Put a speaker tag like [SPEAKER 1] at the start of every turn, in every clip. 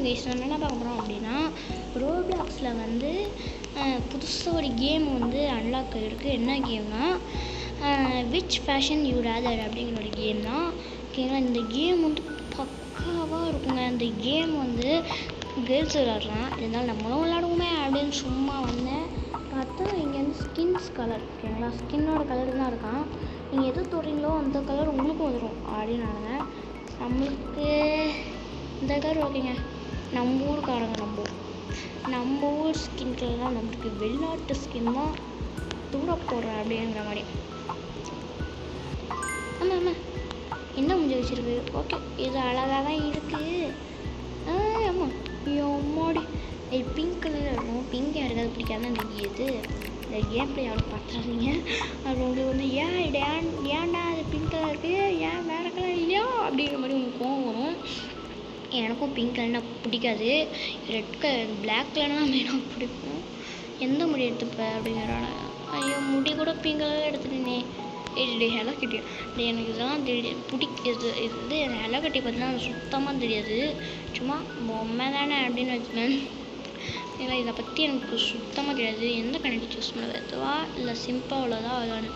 [SPEAKER 1] Guys நம்ம என்ன பார்க்க போகிறோம் அப்படின்னா ரோப்ளாக்ஸில் வந்து புதுசாக ஒரு கேம் வந்து அன்லாக் இருக்குது. என்ன கேம்னா விச் ஃபேஷன் யூ ரேதர் அப்படிங்கிற ஒரு கேம் தான். ஓகேங்களா, இந்த கேம் வந்து பக்காவாக இருக்குங்க. இந்த கேம் வந்து கேர்ள்ஸ் விளாட்லாம், இருந்தாலும் நம்மளும் விளாடுவோமே அப்படின்னு சும்மா வந்தேன். பார்த்தா இங்கே வந்து ஸ்கின்ஸ் கலர், ஓகேங்களா, ஸ்கின்னோட கலர் தான் இருக்கான். நீங்கள் எது தொடுறீங்களோ அந்த கலர் உங்களுக்கும் வந்துடும் அப்படின்னு நம்மளுக்கு இந்த கலர் ஓகேங்க. நம்ம ஊருக்காரங்க நம்ம ஊர் ஸ்கின் கலர் தான் நம்மளுக்கு, வெளிநாட்டு ஸ்கின் தான் தூர போடுறேன் அப்படிங்கிற மாதிரி. ஆமாம் என்ன முடிஞ்சு வச்சுருக்கு. ஓகே, இது அழகாக தான் இருக்குது. ஆமாம் எம்மாடி இது பிங்க் கலரில் இருக்கும். பிங்க் யாருக்காவது பிடிக்காதுன்னு தெரியுது. இந்த கேம் பிளே யாரும் பார்த்துறாதீங்க. அது உங்களுக்கு வந்து ஏன்டா அது பிங்க் கலர் இருக்குது, ஏன் வேறு கலர் இல்லையா அப்படிங்கிற மாதிரி உங்களுக்கு கோவம் வரும். எனக்கும் பிங்க் கலர்னா பிடிக்காது, ரெட் கலர் பிளாக் கலர்னால் வேணும் பிடிக்கும். எந்த முடி எடுத்துப்ப அப்படிங்கிறாங்க. ஐயோ முடி கூட பிங்க் கலரில் எடுத்துட்டேனே. ஹெலோ கிட்டி எனக்கு இதெல்லாம் தெரியும் பிடிக்கிறது. இது வந்து எனக்கு ஹெலோ கிட்டி பார்த்தீங்கன்னா சுத்தமாக தெரியாது, சும்மா பொம்மை தானே அப்படின்னு வச்சுக்கேன். ஏன்னா இதை பற்றி எனக்கு சுத்தமாக தெரியாது. எந்த கனெக்ட் சூஸ் பண்ணுறது, எதுவா இல்லை சிம்பிளாக உள்ளதா அதானு.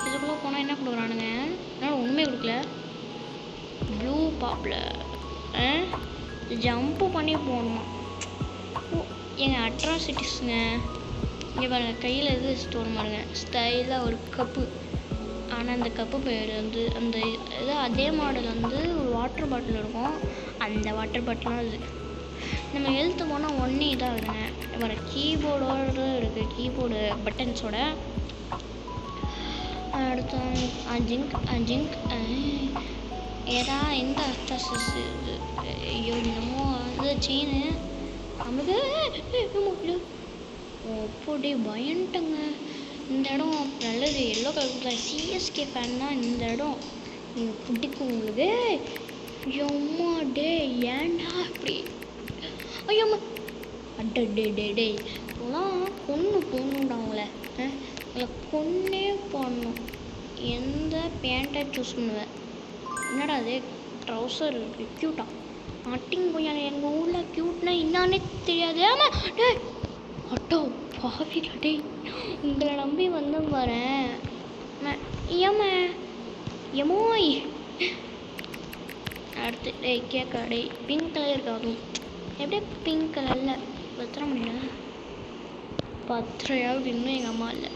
[SPEAKER 1] இதுக்குள்ளே போனால் என்ன கொடுக்குறானுங்க, என்னால் ஒன்றுமே கொடுக்கல. ப்ளூ பாப்பில் ஜம்ப்பு பண்ணி போடணும். எங்கள் அட்ராசிட்டிஸுங்க. இங்கே பாருங்கள், கையில் எது ஸ்டோன் பாருங்க, ஸ்டைலாக ஒரு கப்பு. ஆனால் அந்த கப்பு பேர் வந்து அந்த இது அதே மாடல் வந்து ஒரு வாட்டர் பாட்டில் இருக்கும். அந்த வாட்டர் பாட்டிலாம் இது நம்ம எழுத்து போனால் ஒன்றே இதாக இருக்குங்க. வர கீபோர்டோடு இருக்குது, கீபோர்டு பட்டன்ஸோட. அடுத்து அஜிங்க் ஏதா எந்த அட்ராசஸ் இது. ஐயோ என்னமோ அது செயின் நமக்கு அப்படி பயன்ட்டுங்க. இந்த இடம் நல்லது, எல்லோ கலர் தான். சிஎஸ்கே ஃபேன் தான் இந்த இடம் நீங்கள் பிடிக்கும் உங்களுக்கு. ஐயோம்மா டே ஏன்டா அப்படி, ஐயோம்மா டே இப்போலாம் கொன்று போடணுண்டா உங்களை கொன்னே போடணும். எந்த பேண்ட்டை சூஸ் பண்ணுவேன். என்னடா அது ட்ரௌசர் இருக்குது க்யூட்டா அட்டிங் போய் எங்கள் ஊரில் க்யூட்னா என்னானே தெரியாது. ஆமாம் டே அட்டோ பாவிடா டே, உங்களை நம்பி வந்து வரேன். எமோய் அடுத்து டே கேட்க டே பிங்க் கலர் இருக்காது. எப்படியே பிங்க் கலரில் பத்திரம் பண்ணிடுங்க. பத்திரையாவது இன்னும் எங்கள் அம்மா இல்லை.